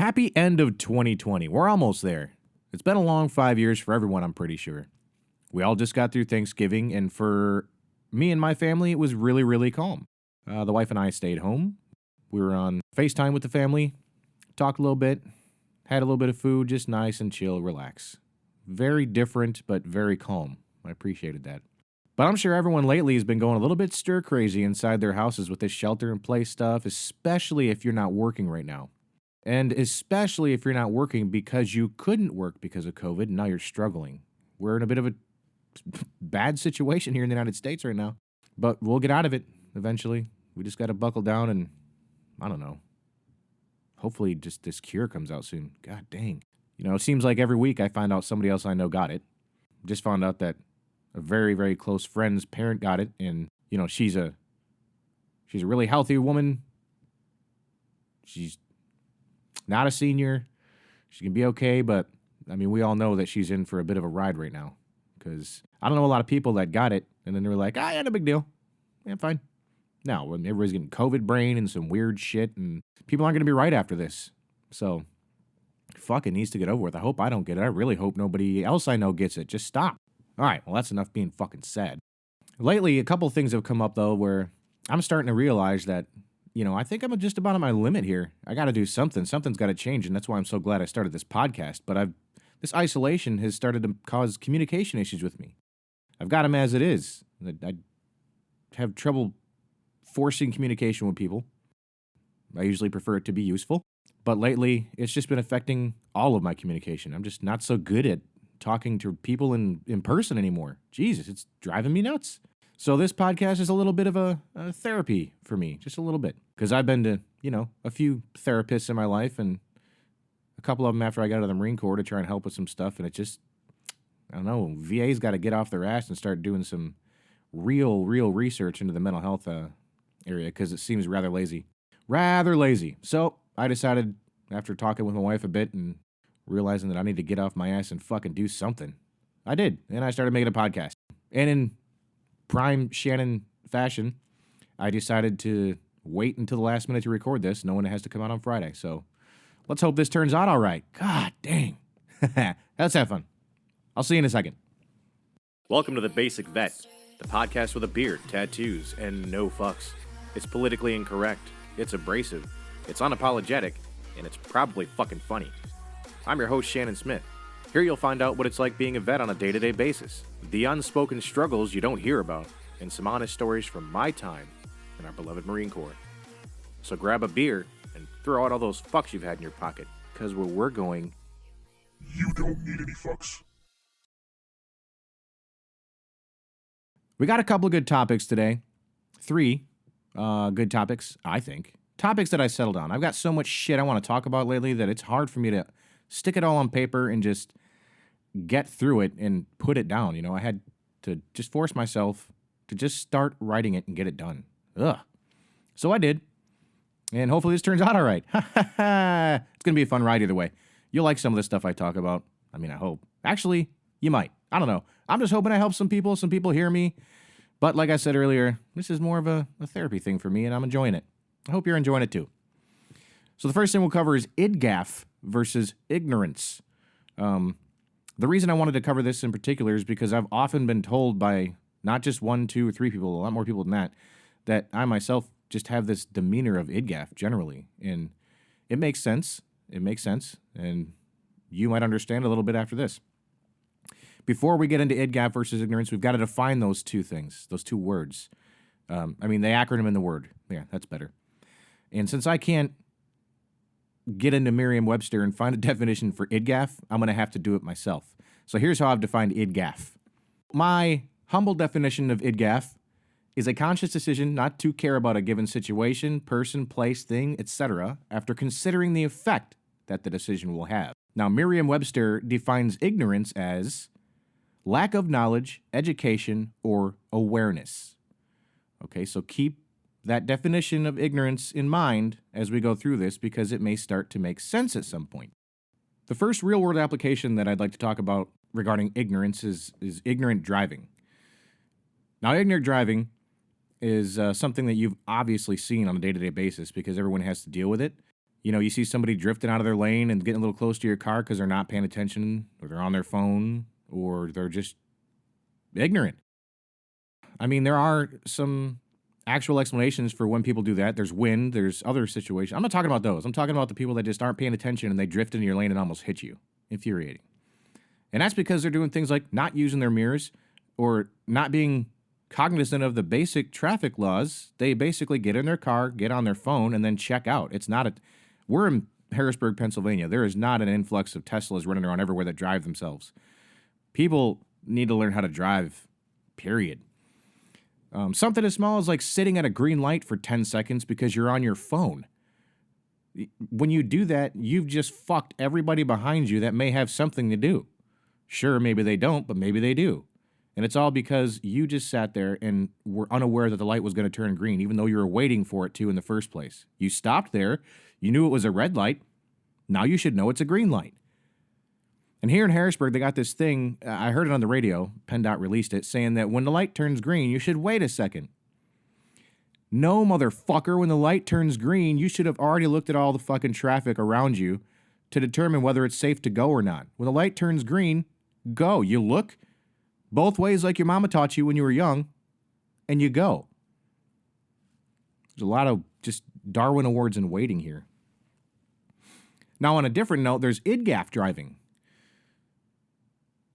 Happy end of 2020. We're almost there. It's been a long 5 years for everyone, I'm pretty sure. We all just got through Thanksgiving, and for me and my family, it was really, really calm. The wife and I stayed home. We were on FaceTime with the family, talked a little bit, had a little bit of food, just nice and chill, relax. Very different, but very calm. I appreciated that. But I'm sure everyone lately has been going a little bit stir-crazy inside their houses with this shelter-in-place stuff, especially if you're not working right now. And especially if you're not working because you couldn't work because of COVID, and now you're struggling. We're in a bit of a bad situation here in the United States right now. But we'll get out of it eventually. We just got to buckle down and, I don't know, hopefully just this cure comes out soon. God dang. You know, it seems like every week I find out somebody else I know got it. Just found out that a very, very close friend's parent got it, and, you know, she's a really healthy woman. She's not a senior. She can be okay, but, I mean, we all know that she's in for a bit of a ride right now. Because I don't know a lot of people that got it, and then they were like, yeah, no big deal. Yeah, fine. Now, when everybody's getting COVID brain and some weird shit, and people aren't going to be right after this. So, fuck, it needs to get over with. I hope I don't get it. I really hope nobody else I know gets it. Just stop. All right, well, that's enough being fucking sad. Lately, a couple things have come up, though, where I'm starting to realize that, you know, I think I'm just about at my limit here. I got to do something. Something's got to change, and that's why I'm so glad I started this podcast. But this isolation has started to cause communication issues with me. I've got them as it is. I have trouble forcing communication with people. I usually prefer it to be useful. But lately, it's just been affecting all of my communication. I'm just not so good at talking to people in person anymore. Jesus, it's driving me nuts. So this podcast is a little bit of a therapy for me, just a little bit. Because I've been to, you know, a few therapists in my life, and a couple of them after I got out of the Marine Corps to try and help with some stuff, and it just, I don't know, VA's got to get off their ass and start doing some real research into the mental health area, because it seems rather lazy. Rather lazy. So I decided, after talking with my wife a bit and realizing that I need to get off my ass and fucking do something, I did, and I started making a podcast. And in prime Shannon fashion, I decided to wait until the last minute to record this, knowing it has to come out on Friday. So let's hope this turns out all right. God dang. Let's have fun. I'll see you in a second. Welcome to The Basic Vet, the podcast with a beard, tattoos, and no fucks. It's politically incorrect, it's abrasive, it's unapologetic, and it's probably fucking funny. I'm your host, Shannon Smith. Here you'll find out what it's like being a vet on a day-to-day basis, the unspoken struggles you don't hear about, and some honest stories from my time in our beloved Marine Corps. So grab a beer and throw out all those fucks you've had in your pocket, because where we're going, you don't need any fucks. We got a couple of good topics today. 3 good topics, I think. Topics that I settled on. I've got so much shit I want to talk about lately that it's hard for me to stick it all on paper and just get through it and put it down. You know, I had to just force myself to just start writing it and get it done. Ugh. So I did. And hopefully this turns out all right. It's going to be a fun ride either way. You'll like some of the stuff I talk about. I mean, I hope. Actually, you might. I don't know. I'm just hoping I help some people. Some people hear me. But like I said earlier, this is more of a therapy thing for me, and I'm enjoying it. I hope you're enjoying it too. So the first thing we'll cover is IDGAF versus ignorance. The reason I wanted to cover this in particular is because I've often been told by not just 1, 2, or 3 people, a lot more people than that I myself just have this demeanor of IDGAF generally. And it makes sense. It makes sense. And you might understand a little bit after this. Before we get into IDGAF versus ignorance, we've got to define those two things, those two words. The acronym in the word. Yeah, that's better. And since I can't get into Merriam-Webster and find a definition for IDGAF, I'm going to have to do it myself. So here's how I've defined IDGAF. My humble definition of IDGAF is a conscious decision not to care about a given situation, person, place, thing, etc., after considering the effect that the decision will have. Now, Merriam-Webster defines ignorance as lack of knowledge, education, or awareness. Okay, so keep that definition of ignorance in mind as we go through this, because it may start to make sense at some point. The first real-world application that I'd like to talk about regarding ignorance is ignorant driving. Now, ignorant driving is something that you've obviously seen on a day-to-day basis because everyone has to deal with it. You know, you see somebody drifting out of their lane and getting a little close to your car because they're not paying attention, or they're on their phone, or they're just ignorant. I mean, there are some actual explanations for when people do that. There's wind, there's other situations. I'm not talking about those. I'm talking about the people that just aren't paying attention and they drift into your lane and almost hit you. Infuriating. And that's because they're doing things like not using their mirrors or not being cognizant of the basic traffic laws. They basically get in their car, get on their phone, and then check out. It's not a. We're in Harrisburg, Pennsylvania. There is not an influx of Teslas running around everywhere that drive themselves. People need to learn how to drive, period. Something as small as like sitting at a green light for 10 seconds because you're on your phone. When you do that, you've just fucked everybody behind you that may have something to do. Sure, maybe they don't, but maybe they do. And it's all because you just sat there and were unaware that the light was going to turn green, even though you were waiting for it to in the first place. You stopped there. You knew it was a red light. Now you should know it's a green light. And here in Harrisburg, they got this thing, I heard it on the radio, PennDOT released it, saying that when the light turns green, you should wait a second. No, motherfucker, when the light turns green, you should have already looked at all the fucking traffic around you to determine whether it's safe to go or not. When the light turns green, go. You look both ways like your mama taught you when you were young, and you go. There's a lot of just Darwin Awards in waiting here. Now, on a different note, there's IDGAF driving.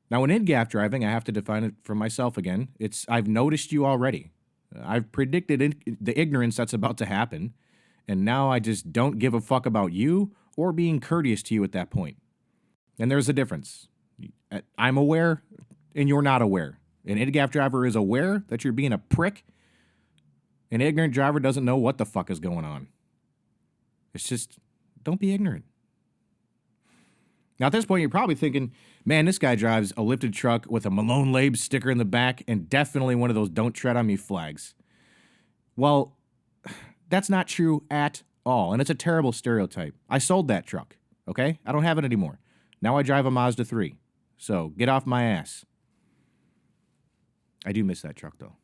Now, in IDGAF driving, I have to define it for myself again. I've noticed you already. I've predicted the ignorance that's about to happen, and now I just don't give a fuck about you or being courteous to you at that point. And there's a difference. I'm aware, and you're not aware. An IDGAF driver is aware that you're being a prick. An ignorant driver doesn't know what the fuck is going on. It's just, don't be ignorant. Now, at this point, you're probably thinking, man, this guy drives a lifted truck with a Malone Labs sticker in the back and definitely one of those don't tread on me flags. Well, that's not true at all, and it's a terrible stereotype. I sold that truck, okay? I don't have it anymore. Now I drive a Mazda 3, so get off my ass. I do miss that truck, though.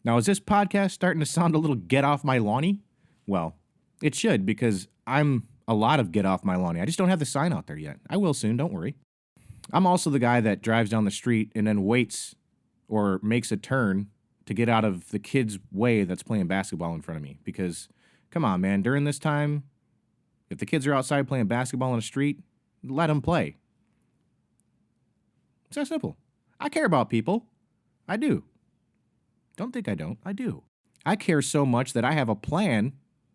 Now, is this podcast starting to sound a little get off my lawny? Well, it should, because I'm a lot of get off my lawny. I just don't have the sign out there yet. I will soon, don't worry. I'm also the guy that drives down the street and then waits or makes a turn to get out of the kid's way that's playing basketball in front of me. Because, come on, man, during this time, if the kids are outside playing basketball in the street, let them play. It's that simple. I care about people. I do. Don't think I don't. I do. I care so much that I have a plan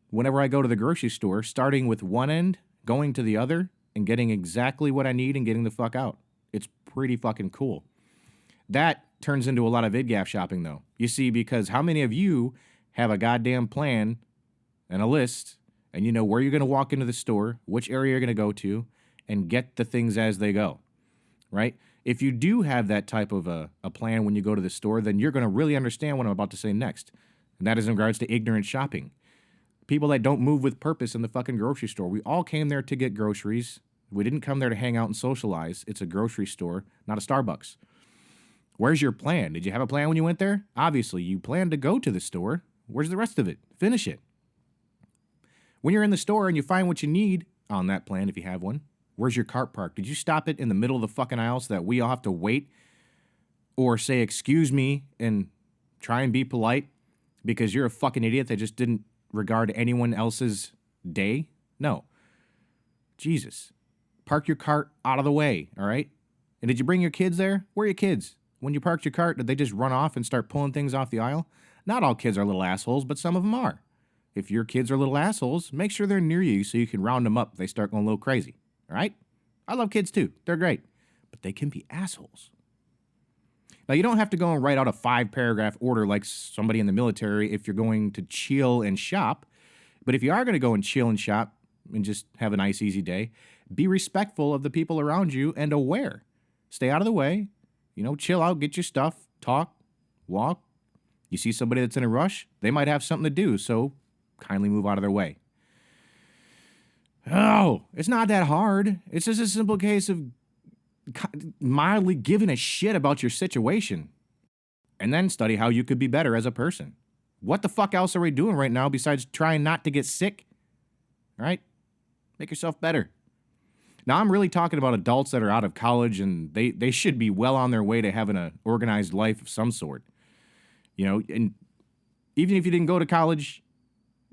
whenever I go to the grocery store, starting with one end, going to the other, and getting exactly what I need and getting the fuck out. It's pretty fucking cool. That turns into a lot of IDGAF shopping, though. You see, because how many of you have a goddamn plan and a list, and you know where you're going to walk into the store, which area you're going to go to, and get the things as they go, right? If you do have that type of a plan when you go to the store, then you're going to really understand what I'm about to say next. And that is in regards to ignorant shopping. People that don't move with purpose in the fucking grocery store. We all came there to get groceries. We didn't come there to hang out and socialize. It's a grocery store, not a Starbucks. Where's your plan? Did you have a plan when you went there? Obviously, you planned to go to the store. Where's the rest of it? Finish it. When you're in the store and you find what you need on that plan, if you have one, where's your cart parked? Did you stop it in the middle of the fucking aisle so that we all have to wait or say, excuse me, and try and be polite because you're a fucking idiot that just didn't regard anyone else's day? No. Jesus. Park your cart out of the way, all right? And did you bring your kids there? Where are your kids? When you parked your cart, did they just run off and start pulling things off the aisle? Not all kids are little assholes, but some of them are. If your kids are little assholes, make sure they're near you so you can round them up if they start going a little crazy, all right? I love kids too. They're great. But they can be assholes. Now, you don't have to go and write out a 5-paragraph order like somebody in the military if you're going to chill and shop. But if you are going to go and chill and shop and just have a nice, easy day, be respectful of the people around you and aware. Stay out of the way. Chill out, get your stuff, talk, walk. You see somebody that's in a rush, they might have something to do, so kindly move out of their way. Oh, it's not that hard. It's just a simple case of mildly giving a shit about your situation and then study how you could be better as a person. What the fuck else are we doing right now besides trying not to get sick? All right? Make yourself better. Now, I'm really talking about adults that are out of college and they should be well on their way to having an organized life of some sort. And even if you didn't go to college,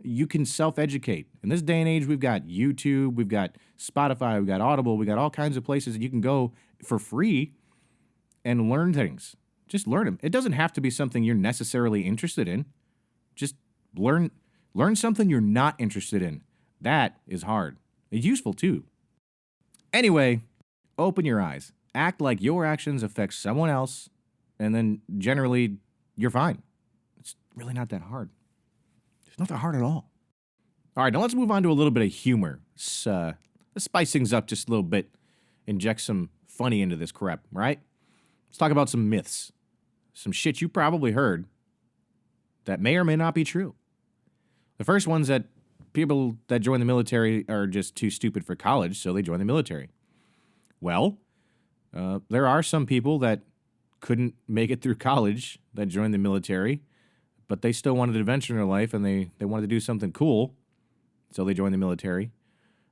you can self-educate. In this day and age, we've got YouTube, we've got Spotify, we've got Audible, we've got all kinds of places that you can go for free and learn things. Just learn them. It doesn't have to be something you're necessarily interested in. Just learn something you're not interested in. That is hard. It's useful too. Anyway, open your eyes. Act like your actions affect someone else, and then generally you're fine. It's really not that hard. It's not that hard at all. All right, now let's move on to a little bit of humor. Let's spice things up just a little bit. Inject some funny into this crap, right? Let's talk about some myths. Some shit you probably heard that may or may not be true. The first one's that people that join the military are just too stupid for college, so they join the military. Well, there are some people that couldn't make it through college that joined the military, but they still wanted adventure in their life and they wanted to do something cool, so they joined the military.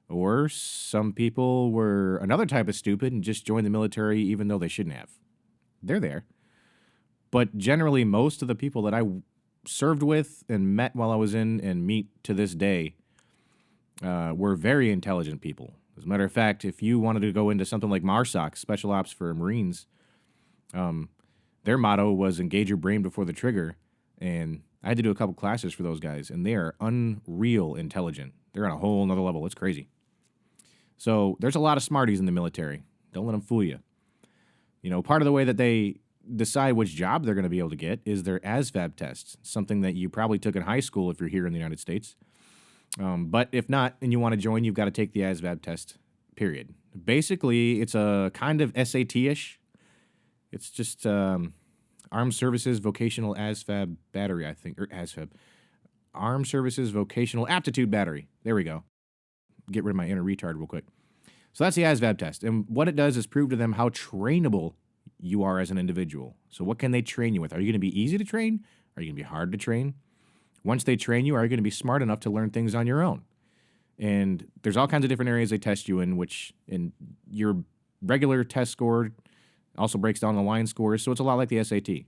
Or some people were another type of stupid and just joined the military even though they shouldn't have. They're there. But generally, most of the people that I served with and met while I was in and meet to this day were very intelligent people. As a matter of fact, if you wanted to go into something like MARSOC, Special Ops for Marines, their motto was engage your brain before the trigger. And I had to do a couple classes for those guys, and they are unreal intelligent. They're on a whole nother level. It's crazy. So there's a lot of smarties in the military. Don't let them fool you. Part of the way that they decide which job they're going to be able to get is their ASVAB tests, something that you probably took in high school if you're here in the United States. But if not, and you want to join, you've got to take the ASVAB test, period. Basically, it's a kind of SAT-ish. It's just Armed Services Vocational ASVAB Battery, I think, or ASVAB. Armed Services Vocational Aptitude Battery. There we go. Get rid of my inner retard real quick. So that's the ASVAB test. And what it does is prove to them how trainable you are as an individual. So what can they train you with? Are you going to be easy to train? Are you going to be hard to train? Once they train you, are you going to be smart enough to learn things on your own? And there's all kinds of different areas they test you in, which in your regular test score also breaks down the line scores. So it's a lot like the SAT.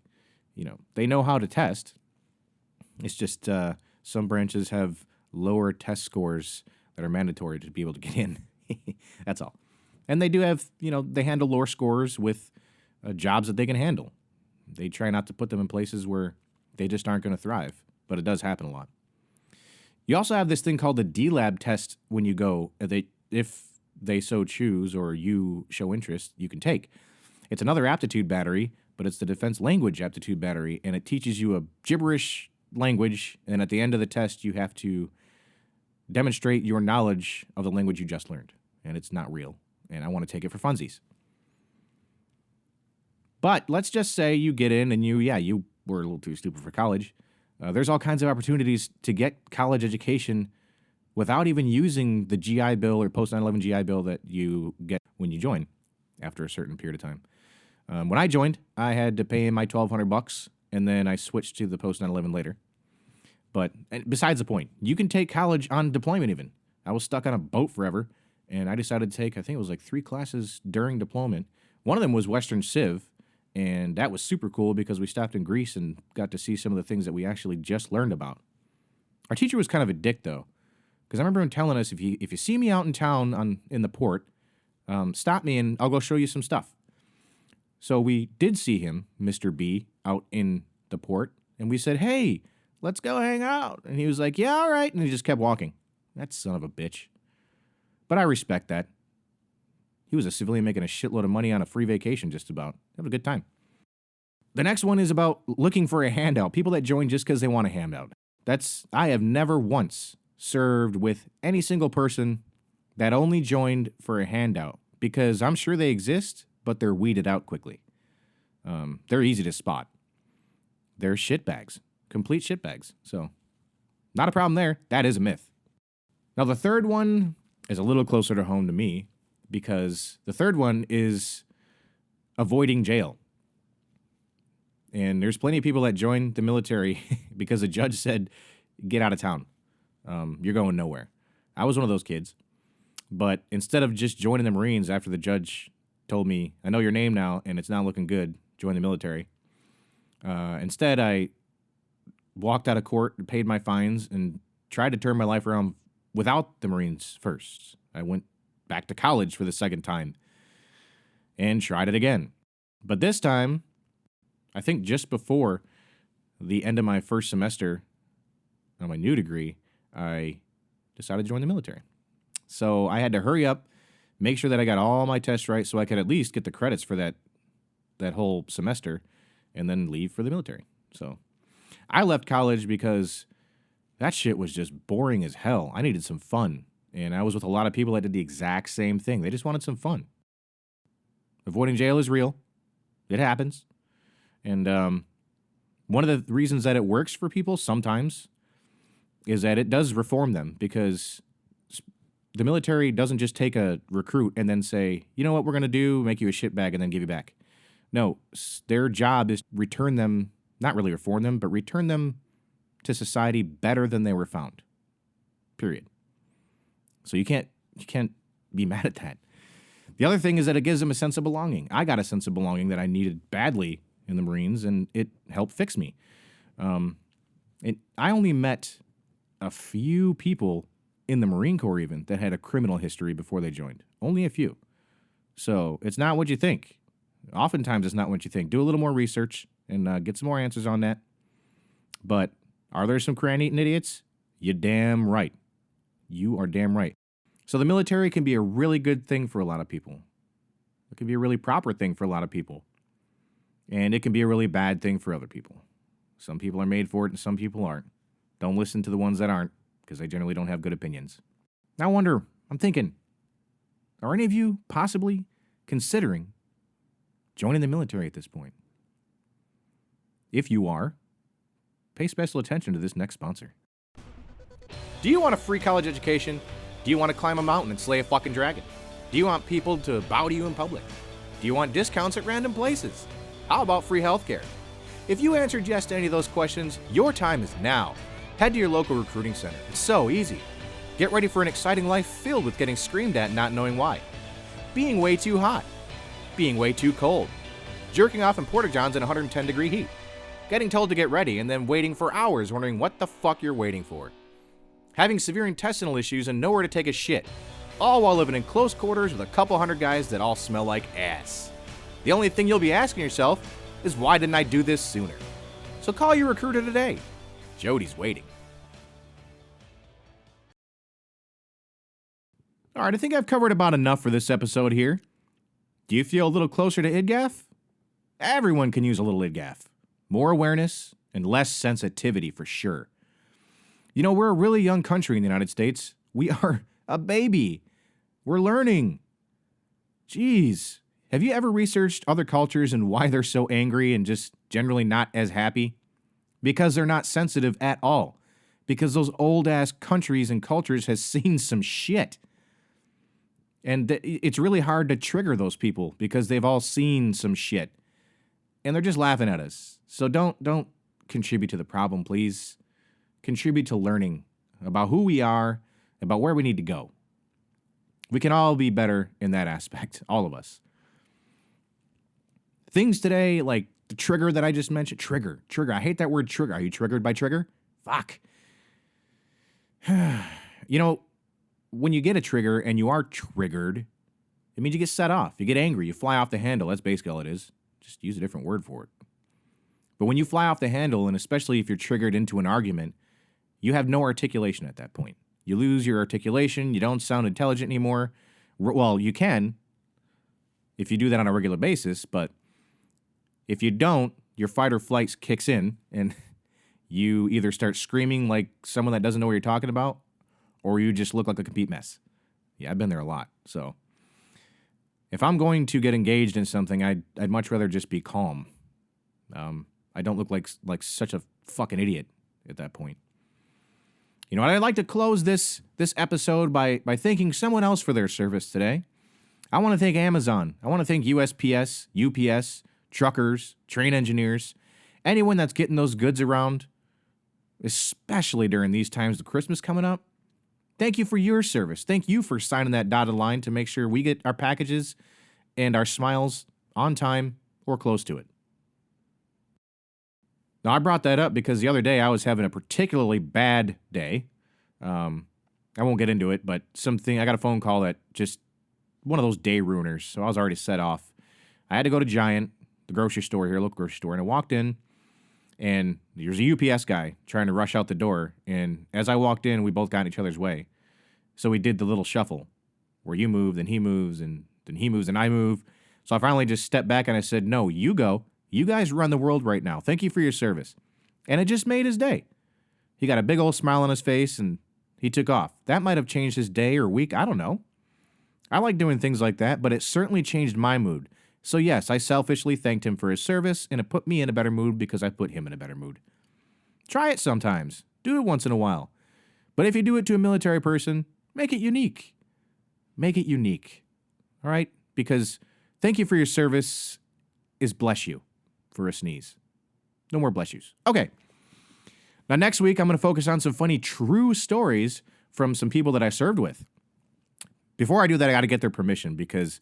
They know how to test. It's just some branches have lower test scores that are mandatory to be able to get in. That's all. And they do have, they handle lower scores with jobs that they can handle. They try not to put them in places where they just aren't going to thrive, but it does happen a lot. You also have this thing called the D-Lab test when you go, if they so choose or you show interest, you can take. It's another aptitude battery, but it's the defense language aptitude battery, and it teaches you a gibberish language, and at the end of the test, you have to demonstrate your knowledge of the language you just learned, and it's not real, and I want to take it for funsies. But let's just say you get in and you were a little too stupid for college. There's all kinds of opportunities to get college education without even using the GI Bill or post 9/11 GI Bill that you get when you join after a certain period of time. When I joined, I had to pay in my $1,200, and then I switched to the post 9/11 later. But besides the point, you can take college on deployment even. I was stuck on a boat forever, and I decided to take, I think it was like 3 classes during deployment. One of them was Western Civ, and that was super cool because we stopped in Greece and got to see some of the things that we actually just learned about. Our teacher was kind of a dick, though, because I remember him telling us, if you see me out in town in the port, stop me and I'll go show you some stuff. So we did see him, Mr. B, out in the port, and we said, hey, let's go hang out. And he was like, yeah, all right, and he just kept walking. That son of a bitch. But I respect that. He was a civilian making a shitload of money on a free vacation just about. Have a good time. The next one is about looking for a handout. People that join just because they want a handout. I have never once served with any single person that only joined for a handout, because I'm sure they exist, but they're weeded out quickly. They're easy to spot. They're shitbags. Complete shitbags. So, not a problem there. That is a myth. Now, the third one is a little closer to home to me, because the third one is avoiding jail. And there's plenty of people that join the military because the judge said, get out of town. You're going nowhere. I was one of those kids. But instead of just joining the Marines after the judge told me, I know your name now and it's not looking good, join the military, instead I walked out of court and paid my fines and tried to turn my life around without the Marines first. I went back to college for the second time and tried it again. But this time, I think just before the end of my first semester on my new degree, I decided to join the military. So I had to hurry up, make sure that I got all my tests right so I could at least get the credits for that whole semester and then leave for the military. So I left college because that shit was just boring as hell. I needed some fun. And I was with a lot of people that did the exact same thing. They just wanted some fun. Avoiding jail is real. It happens. And one of the reasons that it works for people sometimes is that it does reform them, because the military doesn't just take a recruit and then say, you know what we're going to do, make you a shitbag and then give you back. No, their job is return them, not really reform them, but return them to society better than they were found. Period. So you can't be mad at that. The other thing is that it gives them a sense of belonging. I got a sense of belonging that I needed badly in the Marines, and it helped fix me. And I only met a few people in the Marine Corps even that had a criminal history before they joined. Only a few. So it's not what you think. Oftentimes it's not what you think. Do a little more research and get some more answers on that. But are there some crayon-eating idiots? You're damn right. You are damn right. So the military can be a really good thing for a lot of people. It can be a really proper thing for a lot of people. And it can be a really bad thing for other people. Some people are made for it and some people aren't. Don't listen to the ones that aren't, because they generally don't have good opinions. Now I wonder, I'm thinking, are any of you possibly considering joining the military at this point? If you are, pay special attention to this next sponsor. Do you want a free college education? Do you want to climb a mountain and slay a fucking dragon? Do you want people to bow to you in public? Do you want discounts at random places? How about free healthcare? If you answered yes to any of those questions, your time is now. Head to your local recruiting center. It's so easy. Get ready for an exciting life filled with getting screamed at and not knowing why. Being way too hot. Being way too cold. Jerking off in porta-johns in 110-degree heat. Getting told to get ready and then waiting for hours wondering what the fuck you're waiting for. Having severe intestinal issues and nowhere to take a shit. All while living in close quarters with a couple hundred guys that all smell like ass. The only thing you'll be asking yourself is, why didn't I do this sooner? So call your recruiter today. Jody's waiting. All right, I think I've covered about enough for this episode here. Do you feel a little closer to IDGAF? Everyone can use a little IDGAF. More awareness and less sensitivity for sure. You know, we're a really young country in the United States. We are a baby. We're learning. Jeez. Have you ever researched other cultures and why they're so angry and just generally not as happy? Because they're not sensitive at all. Because those old-ass countries and cultures has seen some shit. And it's really hard to trigger those people because they've all seen some shit. And they're just laughing at us. So don't contribute to the problem, please. Contribute to learning about who we are, about where we need to go. We can all be better in that aspect, all of us. Things today, like the trigger that I just mentioned, trigger. I hate that word trigger. Are you triggered by trigger? Fuck. You know, when you get a trigger and you are triggered, it means you get set off. You get angry. You fly off the handle. That's basically all it is. Just use a different word for it. But when you fly off the handle, and especially if you're triggered into an argument, you have no articulation at that point. You lose your articulation. You don't sound intelligent anymore. Well, you can if you do that on a regular basis, but if you don't, your fight or flight kicks in, and you either start screaming like someone that doesn't know what you're talking about, or you just look like a complete mess. Yeah, I've been there a lot. So if I'm going to get engaged in something, I'd much rather just be calm. I don't look like such a fucking idiot at that point. You know what? I'd like to close this episode by thanking someone else for their service today. I want to thank Amazon. I want to thank USPS, UPS, truckers, train engineers, anyone that's getting those goods around, especially during these times of Christmas coming up. Thank you for your service. Thank you for signing that dotted line to make sure we get our packages and our smiles on time or close to it. Now, I brought that up because the other day I was having a particularly bad day. I won't get into it, but I got a phone call that just one of those day ruiners. So I was already set off. I had to go to Giant, the grocery store here, local grocery store, and I walked in, and there's a UPS guy trying to rush out the door. And as I walked in, we both got in each other's way. So we did the little shuffle where you move, then he moves, and then he moves, and I move. So I finally just stepped back and I said, no, you go. You guys run the world right now. Thank you for your service. And it just made his day. He got a big old smile on his face and he took off. That might have changed his day or week. I don't know. I like doing things like that, but it certainly changed my mood. So yes, I selfishly thanked him for his service, and it put me in a better mood because I put him in a better mood. Try it sometimes. Do it once in a while. But if you do it to a military person, make it unique. Make it unique. All right? Because thank you for your service is bless you for a sneeze. No more bless yous. Okay. Now, next week, I'm going to focus on some funny true stories from some people that I served with. Before I do that, I got to get their permission because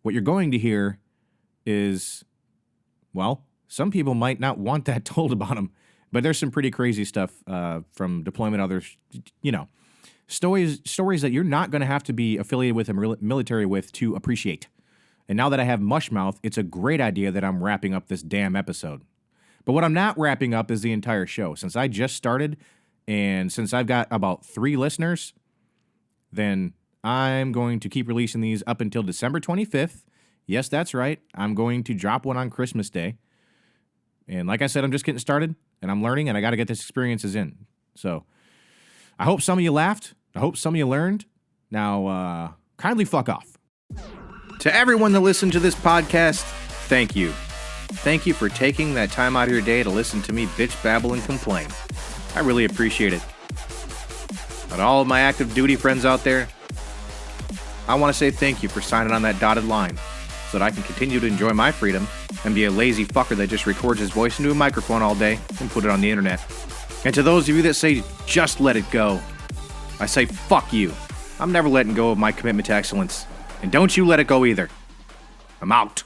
what you're going to hear is, well, some people might not want that told about them, but there's some pretty crazy stuff from deployment, others, stories that you're not going to have to be affiliated with a military with to appreciate. And now that I have Mushmouth, it's a great idea that I'm wrapping up this damn episode. But what I'm not wrapping up is the entire show. Since I just started, and since I've got about 3 listeners, then I'm going to keep releasing these up until December 25th. Yes, that's right. I'm going to drop one on Christmas Day. And like I said, I'm just getting started, and I'm learning, and I got to get this experiences in. So I hope some of you laughed. I hope some of you learned. Now, kindly fuck off. To everyone that listened to this podcast, thank you. Thank you for taking that time out of your day to listen to me bitch, babble, and complain. I really appreciate it. But all of my active duty friends out there, I want to say thank you for signing on that dotted line so that I can continue to enjoy my freedom and be a lazy fucker that just records his voice into a microphone all day and put it on the internet. And to those of you that say, just let it go, I say, fuck you. I'm never letting go of my commitment to excellence. And don't you let it go either. I'm out.